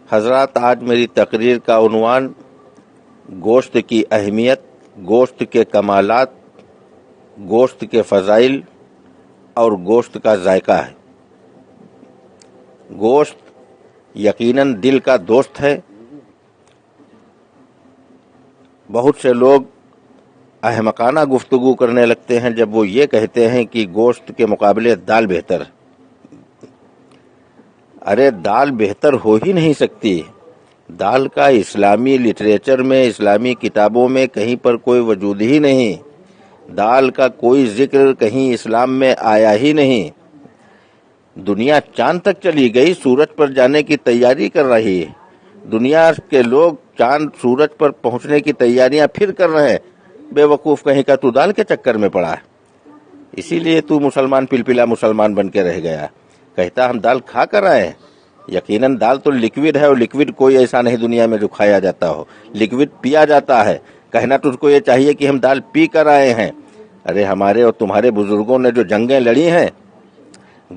حضرات، آج میری تقریر کا عنوان گوشت کی اہمیت، گوشت کے کمالات، گوشت کے فضائل اور گوشت کا ذائقہ ہے۔ گوشت یقیناً دل کا دوست ہے۔ بہت سے لوگ احمقانہ گفتگو کرنے لگتے ہیں جب وہ یہ کہتے ہیں کہ گوشت کے مقابلے دال بہتر ہے۔ ارے دال بہتر ہو ہی نہیں سکتی۔ دال کا اسلامی لٹریچر میں، اسلامی کتابوں میں کہیں پر کوئی وجود ہی نہیں۔ دال کا کوئی ذکر کہیں اسلام میں آیا ہی نہیں۔ دنیا چاند تک چلی گئی، سورج پر جانے کی تیاری کر رہی ہے۔ دنیا کے لوگ چاند سورج پر پہنچنے کی تیاریاں پھر کر رہے ہیں۔ بے وقوف کہیں کا تو دال کے چکر میں پڑا ہے، اسی لیے تو مسلمان پلپلا مسلمان بن کے رہ گیا۔ کہتا ہم دال کھا کر آئے ہیں۔ یقیناً دال تو لکوڈ ہے، اور لکوڈ کوئی ایسا نہیں دنیا میں جو کھایا جاتا ہو، لکوڈ پیا جاتا ہے۔ کہنا تجھ کو یہ چاہیے کہ ہم دال پی کر آئے ہیں۔ ارے ہمارے اور تمہارے بزرگوں نے جو جنگیں لڑی ہیں،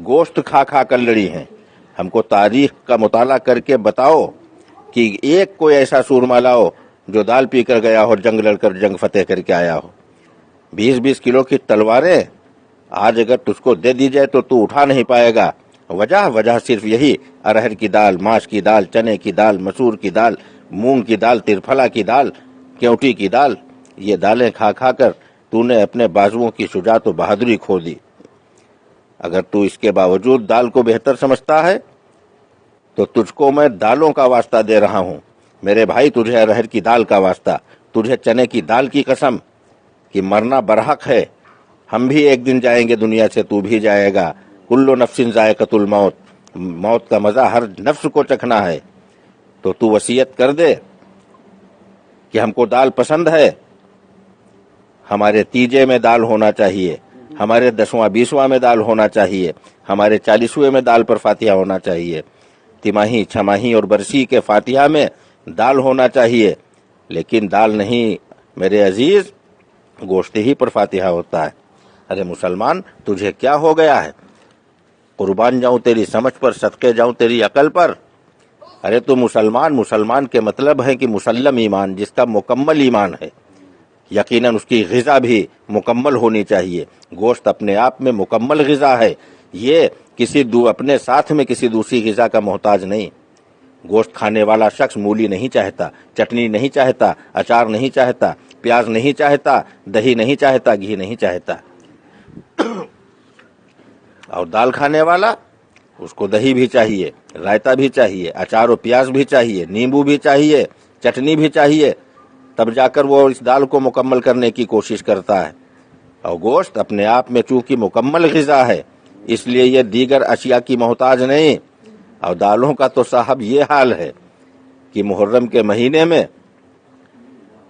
گوشت کھا کھا کر لڑی ہیں۔ ہم کو تاریخ کا مطالعہ کر کے بتاؤ کہ ایک کوئی ایسا سورما لاؤ جو دال پی کر گیا ہو، جنگ لڑ کر جنگ فتح کر کے آیا ہو۔ 20-20 کلو کی تلواریں آج اگر تجھ کو دے دی جائے تو تو اٹھا نہیں پائے گا۔ وجہ صرف یہی، ارہر کی دال، ماش کی دال، چنے کی دال، مسور کی دال، مونگ کی دال، ترفلا کی دال، کیوٹی کی دال، یہ دالیں کھا کھا کر تو نے اپنے بازوؤں کی شجاعت و بہادری کھو دی۔ اگر تو اس کے باوجود دال کو بہتر سمجھتا ہے تو تجھ کو میں دالوں کا واسطہ دے رہا ہوں۔ میرے بھائی، تجھے ارہر کی دال کا واسطہ، تجھے چنے کی دال کی قسم کہ مرنا برحق ہے۔ ہم بھی ایک دن جائیں گے دنیا سے، تو بھی جائے گا۔ کل نفس ذائقۃ الموت، موت کا مزہ ہر نفس کو چکھنا ہے۔ تو وصیت کر دے کہ ہم کو دال پسند ہے، ہمارے تیجے میں دال ہونا چاہیے، ہمارے 10واں 20واں میں دال ہونا چاہیے، ہمارے 40ویں میں دال پر فاتحہ ہونا چاہیے، تماہی، چھماہی اور برسی کے فاتحہ میں دال ہونا چاہیے۔ لیکن دال نہیں میرے عزیز، گوشت ہی پر فاتحہ ہوتا ہے۔ ارے مسلمان، تجھے کیا ہو گیا ہے؟ قربان جاؤں تیری سمجھ پر، صدقے جاؤں تیری عقل پر۔ ارے تو مسلمان کے مطلب ہے کہ مسلم ایمان، جس کا مکمل ایمان ہے۔ یقیناً اس کی غذا بھی مکمل ہونی چاہیے۔ گوشت اپنے آپ میں مکمل غذا ہے، یہ اپنے ساتھ میں کسی دوسری غذا کا محتاج نہیں۔ گوشت کھانے والا شخص مولی نہیں چاہتا، چٹنی نہیں چاہتا، اچار نہیں چاہتا، پیاز نہیں چاہتا، دہی نہیں چاہتا، گھی نہیں چاہتا۔ اور دال کھانے والا، اس کو دہی بھی چاہیے، رائتا بھی چاہیے، اچار و پیاز بھی چاہیے، نیمبو بھی چاہیے، چٹنی بھی چاہیے، تب جا کر وہ اس دال کو مکمل کرنے کی کوشش کرتا ہے۔ اور گوشت اپنے آپ میں چونکہ مکمل غذا ہے، اس لیے یہ دیگر اشیاء کی محتاج نہیں۔ اور دالوں کا تو صاحب یہ حال ہے کہ محرم کے مہینے میں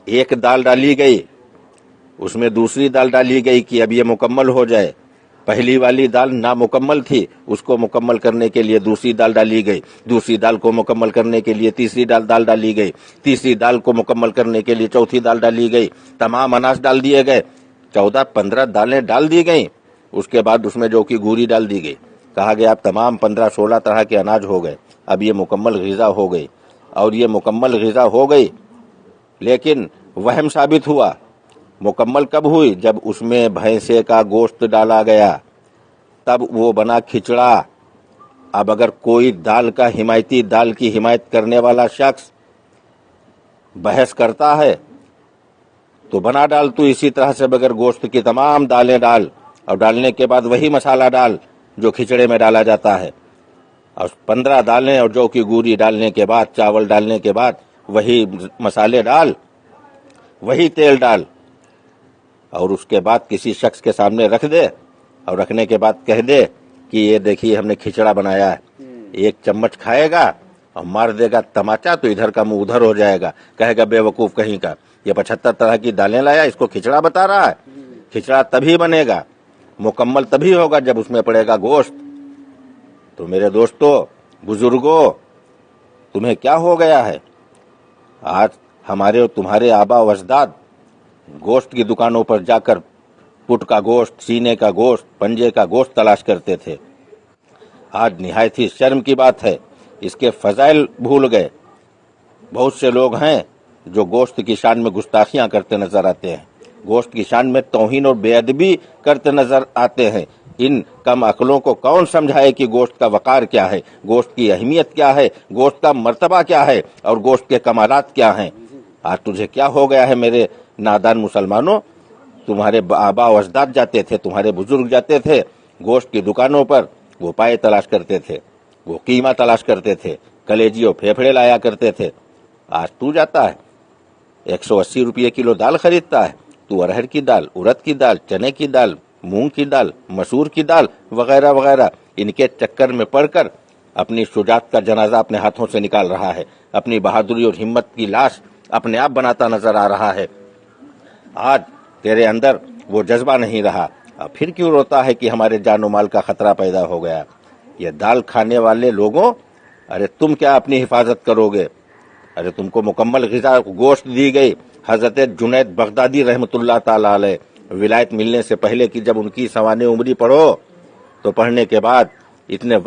ایک دال ڈالی گئی، اس میں دوسری دال ڈالی گئی کہ اب یہ مکمل ہو جائے۔ پہلی والی دال نامکمل تھی، اس کو مکمل کرنے کے لیے دوسری دال ڈالی گئی، دوسری دال کو مکمل کرنے کے لیے تیسری دال ڈالی گئی، تیسری دال کو مکمل کرنے کے لیے چوتھی دال ڈالی گئی، تمام اناج ڈال دیے گئے، 14-15 دالیں ڈال دی گئیں۔ اس کے بعد اس میں جو کہ گوری ڈال دی گئی، کہا گیا اب تمام 15-16 طرح کے اناج ہو گئے، اب یہ مکمل غذا ہو گئی۔ اور یہ مکمل غذا ہو گئی، لیکن وہم ثابت ہوا۔ مکمل کب ہوئی؟ جب اس میں بھینسے کا گوشت ڈالا گیا، تب وہ بنا کھچڑا۔ اب اگر کوئی دال کا حمایتی، دال کی حمایت کرنے والا شخص بحث کرتا ہے تو بنا ڈال تو اسی طرح سے بغیر گوشت کی تمام دالیں ڈال، اور ڈالنے کے بعد وہی مسالہ ڈال جو کھچڑے میں ڈالا جاتا ہے، اور 15 دالیں اور جو کی گوری ڈالنے کے بعد، چاول ڈالنے کے بعد وہی مسالے ڈال، وہی تیل ڈال، اور اس کے بعد کسی شخص کے سامنے رکھ دے، اور رکھنے کے بعد کہہ دے کہ یہ دیکھیے ہم نے کھچڑا بنایا ہے۔ ایک چمچ کھائے گا اور مار دے گا تماچا، تو ادھر کا منہ ادھر ہو جائے گا، کہے گا بے وقوف کہیں کا، یہ 75 طرح کی دالیں لایا، اس کو کھچڑا بتا رہا ہے۔ کھچڑا تبھی بنے گا، مکمل تبھی ہوگا جب اس میں پڑے گا گوشت۔ تو میرے دوستو، بزرگوں، تمہیں کیا ہو گیا ہے؟ آج ہمارے اور تمہارے آبا و اجداد گوشت کی دکانوں پر جا کر پٹ کا گوشت، سینے کا گوشت، پنجے کا گوشت تلاش کرتے تھے۔ آج نہایت ہی شرم کی بات ہے اس کے فضائل بھول گئے۔ بہت سے لوگ ہیں جو گوشت کی شان میں گستاخیاں کرتے نظر آتے ہیں، گوشت کی شان میں توہین اور بے ادبی کرتے نظر آتے ہیں۔ ان کم عقلوں کو کون سمجھائے کہ گوشت کا وقار کیا ہے، گوشت کی اہمیت کیا ہے، گوشت کا مرتبہ کیا ہے اور گوشت کے کمالات کیا ہیں۔ آج تجھے کیا ہو گیا ہے میرے نادان مسلمانوں؟ تمہارے آبا و اجداد جاتے تھے، تمہارے بزرگ جاتے تھے گوشت کی دکانوں پر، وہ پائے تلاش کرتے تھے، وہ قیمہ تلاش کرتے تھے، کلیجی اور پھیپھڑے لایا کرتے تھے۔ آج تو جاتا ہے 180 روپے کلو دال خریدتا ہے، تو ارہر کی دال، ارد کی دال، چنے کی دال، مونگ کی دال، مسور کی دال وغیرہ وغیرہ، ان کے چکر میں پڑ کر اپنی شجاعت کا جنازہ اپنے ہاتھوں سے نکال رہا ہے، اپنی بہادری اور ہمت کی لاش اپنے آپ بناتا نظر آ رہا ہے۔ آج تیرے اندر وہ جذبہ نہیں رہا، اب پھر کیوں روتا ہے کہ ہمارے جان و مال کا خطرہ پیدا ہو گیا؟ یہ دال کھانے والے لوگوں، ارے تم کیا اپنی حفاظت کرو گے؟ ارے تم کو مکمل غذا گوشت دی گئی۔ حضرت جنید بغدادی رحمت اللہ تعالی علیہ ولایت ملنے سے پہلے کی جب ان کی سوانح عمری پڑھو تو پڑھنے کے بعد اپنے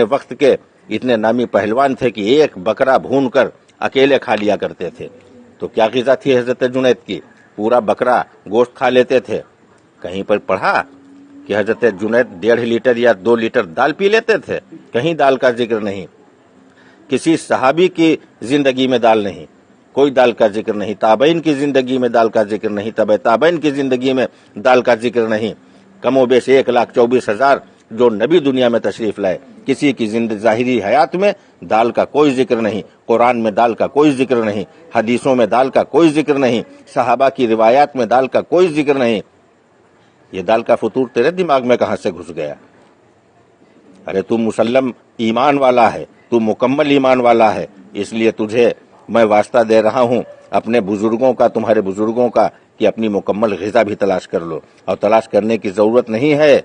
وقت کے اتنے نامی پہلوان تھے کہ ایک بکرا بھون کر اکیلے کھا لیا کرتے تھے۔ تو کیا غذا تھی حضرت جنید کی؟ پورا بکرا گوشت کھا لیتے تھے۔ کہیں پر پڑھا کہ حضرت جنید 1.5 لیٹر یا 2 لیٹر دال پی لیتے تھے؟ کہیں دال کا ذکر نہیں، کسی صحابی کی زندگی میں دال نہیں، کوئی دال کا ذکر نہیں، تابعین کی زندگی میں دال کا ذکر نہیں، تبع تابعین کی زندگی میں دال کا ذکر نہیں۔ کم و بیش 1,24,000 جو نبی دنیا میں تشریف لائے، کسی کی ظاہری حیات میں دال کا کوئی ذکر نہیں، قرآن میں دال کا کوئی ذکر نہیں، حدیثوں میں دال کا کوئی ذکر نہیں، صحابہ کی روایات میں دال کا کوئی ذکر نہیں۔ یہ دال کا فطور تیرے دماغ میں کہاں سے گھس گیا؟ ارے تو مسلم ایمان والا ہے، تو مکمل ایمان والا ہے، اس لیے تجھے میں واسطہ دے رہا ہوں اپنے بزرگوں کا، تمہارے بزرگوں کا، کہ اپنی مکمل غذا بھی تلاش کر لو۔ اور تلاش کرنے کی ضرورت نہیں ہے،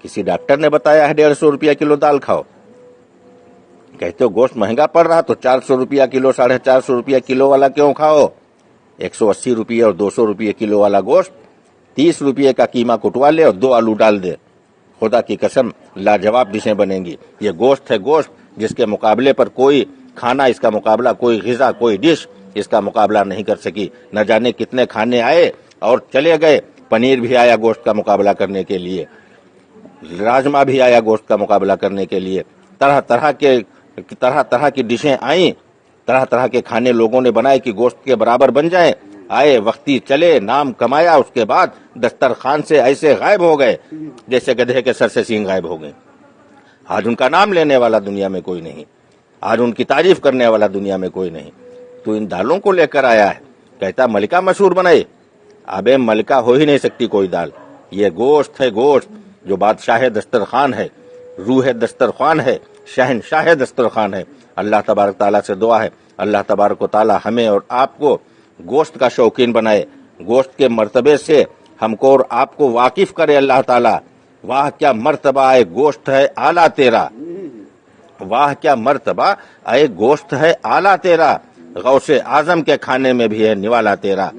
کسی ڈاکٹر نے بتایا ہے 150 روپیہ کلو دال کھاؤ، کہتے ہو گوشت مہنگا پڑ رہا تو 400 روپیہ کلو، 450 روپیہ کلو والا کیوں کھاؤ؟ 180 روپیہ اور 200 روپیہ کلو والا گوشت 30 روپیہ کا قیمہ کٹوا لے اور 2 آلو ڈال دے، خدا کی قسم لاجواب ڈشیں بنیں گی۔ یہ گوشت ہے، گوشت جس کے مقابلے پر کوئی کھانا، اس کا مقابلہ کوئی غذا، کوئی ڈش اس کا مقابلہ نہیں کر سکی۔ نہ جانے کتنے کھانے آئے اور چلے گئے، پنیر بھی آیا گوشت کا مقابلہ کرنے کے لیے، راجما بھی آیا گوشت کا مقابلہ کرنے کے لیے، طرح طرح کی ڈشیں آئیں، طرح طرح کے کھانے لوگوں نے بنائے کہ گوشت کے برابر بن جائیں، آئے، وقتی چلے، نام کمایا، اس کے بعد دسترخوان سے ایسے غائب ہو گئے جیسے گدھے کے سر سے سینگ غائب ہو گئے۔ آج ان کا نام لینے والا دنیا میں کوئی نہیں، آج ان کی تعریف کرنے والا دنیا میں کوئی نہیں۔ تو ان دالوں کو لے کر آیا ہے، کہتا ملکہ مشہور بنائے۔ ابے ملکہ ہو ہی نہیں سکتی کوئی دال، یہ گوشت ہے، گوشت جو بادشاہ دسترخوان ہے، روح دسترخوان ہے، شہنشاہ دسترخوان ہے۔ اللہ تبارک تعالیٰ سے دعا ہے اللہ تبارک و تعالیٰ ہمیں اور آپ کو گوشت کا شوقین بنائے، گوشت کے مرتبے سے ہم کو اور آپ کو واقف کرے اللہ تعالیٰ۔ واہ کیا مرتبہ ہے گوشت ہے اعلیٰ تیرا، واہ کیا مرتبہ اے گوشت ہے اعلیٰ تیرا، غوث اعظم کے کھانے میں بھی ہے نوالا تیرا۔